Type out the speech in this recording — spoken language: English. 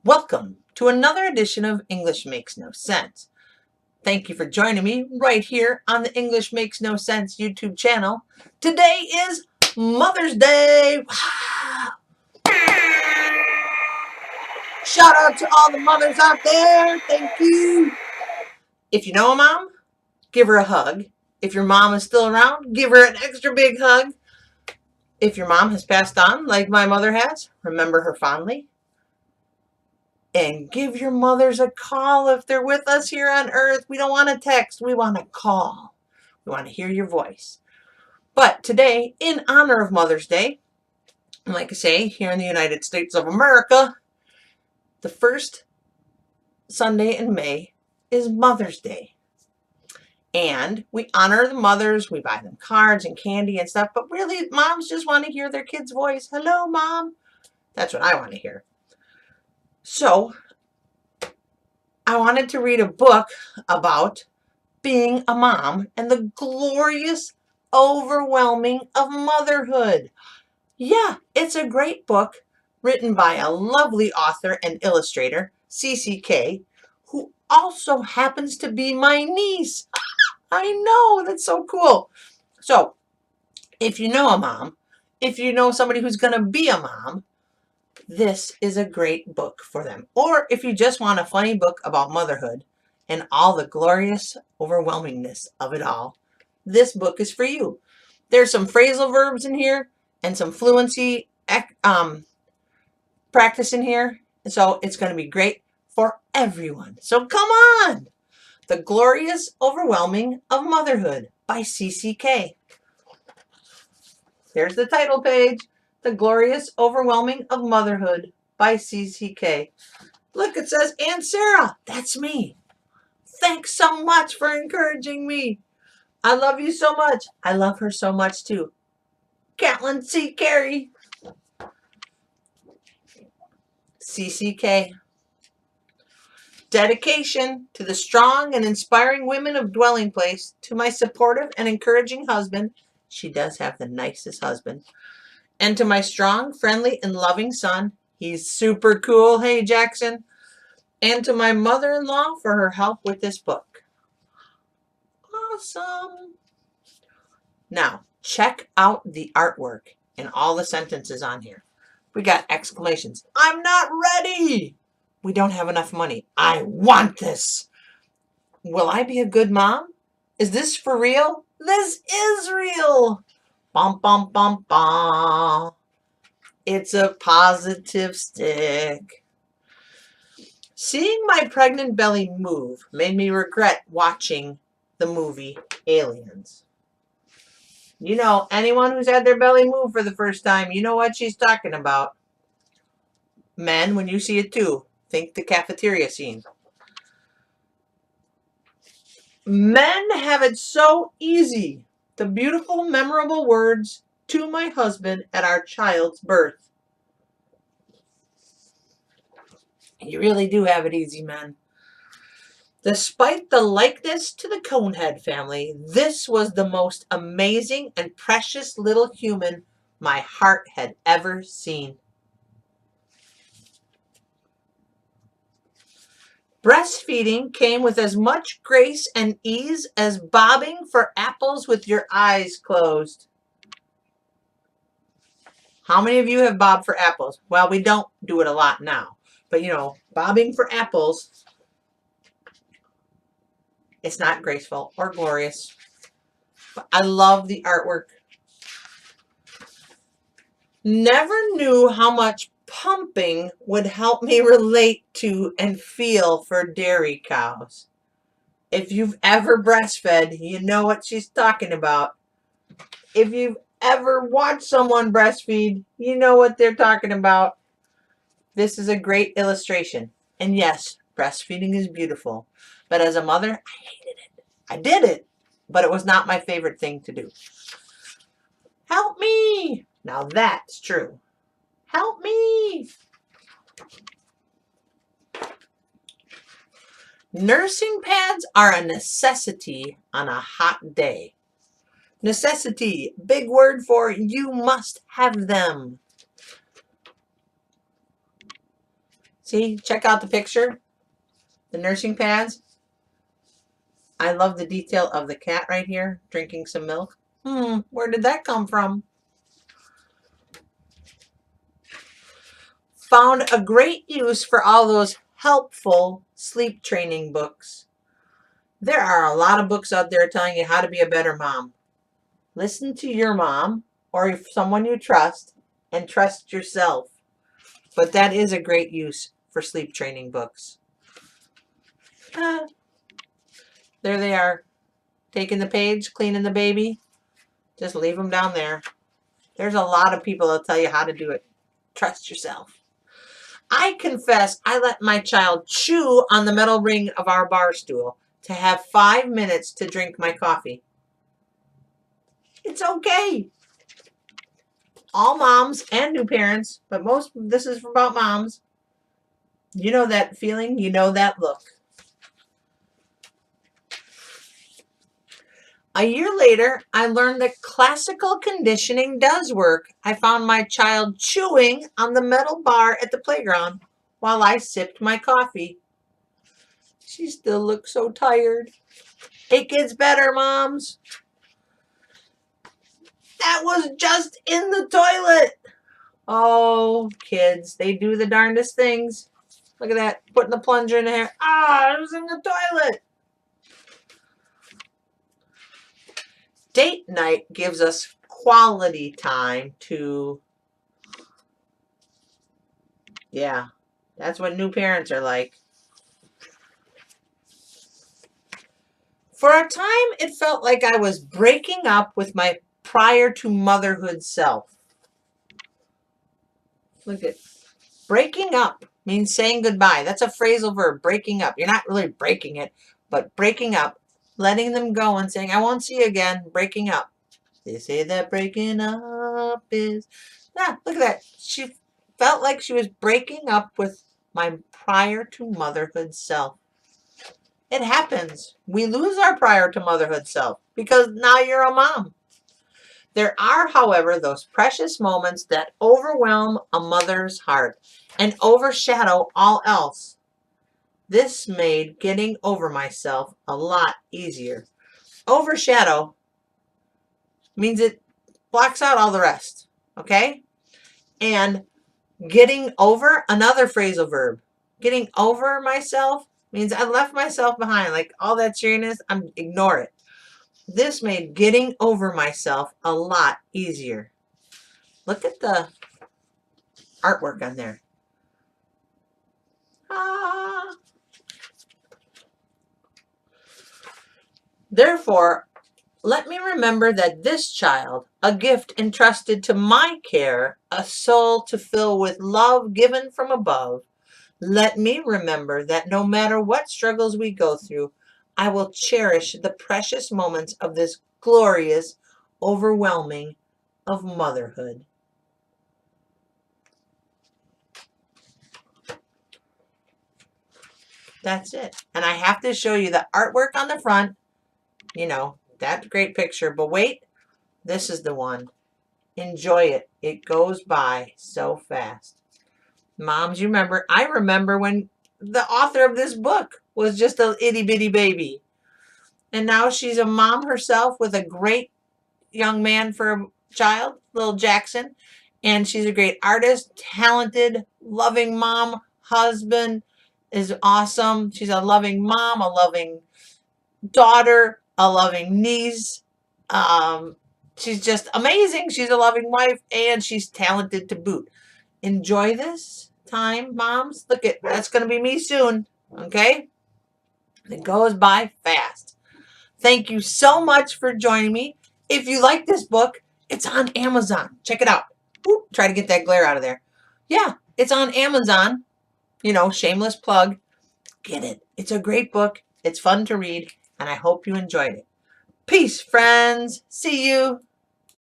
Welcome to another edition of English Makes No Sense. Thank you for joining me right here on the English Makes No Sense YouTube channel. Today is Mother's Day. Wow. Shout out to all the mothers out there. Thank you. If you know a mom, give her a hug. If your mom is still around, give her an extra big hug. If your mom has passed on, like my mother has, remember her fondly. And give your mothers a call if they're with us here on earth. We don't want to text. We want to call. We want to hear your voice. But today, in honor of Mother's Day, and like I say, here in the United States of America, the first Sunday in May is Mother's Day. And we honor the mothers. We buy them cards and candy and stuff. But really, moms just want to hear their kid's voice. Hello, Mom. That's what I want to hear. So I wanted to read a book about being a mom and the glorious overwhelming of motherhood. Yeah, it's a great book written by a lovely author and illustrator, C.C.K, who also happens to be my niece. I know, that's so cool. So, if you know a mom, if you know somebody who's going to be a mom, this is a great book for them. Or if you just want a funny book about motherhood and all the glorious overwhelmingness of it all, this book is for you. There's some phrasal verbs in here and some fluency practice in here. So it's going to be great for everyone. So come on! The Glorious Overwhelming of Motherhood by C.C.K. There's the title page. The Glorious Overwhelming of Motherhood by C.C.K. Look, it says Aunt Sarah. That's me. Thanks so much for encouraging me. I love you so much. I love her so much too. Catlin C. Carey. C.C.K. Dedication to the strong and inspiring women of Dwelling Place, to my supportive and encouraging husband. She does have the nicest husband. And to my strong, friendly, and loving son. He's super cool. Hey, Jackson. And to my mother-in-law for her help with this book. Awesome. Now, check out the artwork and all the sentences on here. We got exclamations. I'm not ready. We don't have enough money. I want this. Will I be a good mom? Is this for real? This is real. Bum, bum, bum, bum. It's a positive stick. Seeing my pregnant belly move made me regret watching the movie Aliens. You know, anyone who's had their belly move for the first time, you know what she's talking about. Men, when you see it too, think the cafeteria scene. Men have it so easy. The beautiful, memorable words to my husband at our child's birth. You really do have it easy, men. Despite the likeness to the Conehead family, this was the most amazing and precious little human my heart had ever seen. Breastfeeding came with as much grace and ease as bobbing for apples with your eyes closed. How many of you have bobbed for apples? Well, we don't do it a lot now. But, you know, bobbing for apples, it's not graceful or glorious. But I love the artwork. Never knew how much pumping would help me relate to and feel for dairy cows. If you've ever breastfed, you know what she's talking about. If you've ever watched someone breastfeed, you know what they're talking about. This is a great illustration. And yes, breastfeeding is beautiful. But as a mother, I hated it. I did it, but it was not my favorite thing to do. Help me! Now that's true. Help me! Nursing pads are a necessity on a hot day. Necessity, big word for you must have them. See, check out the picture, the nursing pads. I love the detail of the cat right here drinking some milk. Where did that come from? Found a great use for all those helpful sleep training books. There are a lot of books out there telling you how to be a better mom. Listen to your mom or someone you trust and trust yourself. But that is a great use for sleep training books. There they are. Taking the page, cleaning the baby. Just leave them down there. There's a lot of people that'll tell you how to do it. Trust yourself. I confess I let my child chew on the metal ring of our bar stool to have 5 minutes to drink my coffee. It's okay. All moms and new parents, but this is about moms. You know that feeling, you know that look. A year later, I learned that classical conditioning does work. I found my child chewing on the metal bar at the playground while I sipped my coffee. She still looks so tired. It gets better, moms. That was just in the toilet. Oh, kids, they do the darndest things. Look at that, putting the plunger in the hair. It was in the toilet. Date night gives us quality time to, yeah, that's what new parents are like. For a time, it felt like I was breaking up with my prior to motherhood self. Look at breaking up means saying goodbye. That's a phrasal verb, breaking up. You're not really breaking it, but breaking up, letting them go and saying, I won't see you again, breaking up. They say that breaking up is... Yeah, look at that. She felt like she was breaking up with my prior to motherhood self. It happens. We lose our prior to motherhood self because now you're a mom. There are, however, those precious moments that overwhelm a mother's heart and overshadow all else. This made getting over myself a lot easier. Overshadow means it blocks out all the rest, okay? And getting over, another phrasal verb. Getting over myself means I left myself behind. Like all that seriousness, ignore it. This made getting over myself a lot easier. Look at the artwork on there. Therefore, let me remember that this child, a gift entrusted to my care, a soul to fill with love given from above, let me remember that no matter what struggles we go through, I will cherish the precious moments of this glorious, overwhelming of motherhood. That's it. And I have to show you the artwork on the front. You know, that great picture. But wait, this is the one. Enjoy it. It goes by so fast. Moms, I remember when the author of this book was just a itty bitty baby. And now she's a mom herself with a great young man for a child, little Jackson. And she's a great artist, talented, loving mom, husband is awesome. She's a loving mom, a loving daughter, a loving niece. She's just amazing. She's a loving wife and she's talented to boot. Enjoy this time, moms. Look at that's going to be me soon. Okay? It goes by fast. Thank you so much for joining me. If you like this book, it's on Amazon. Check it out. Ooh, try to get that glare out of there. Yeah, it's on Amazon. You know, shameless plug. Get it. It's a great book. It's fun to read, and I hope you enjoyed it. Peace, friends. See you.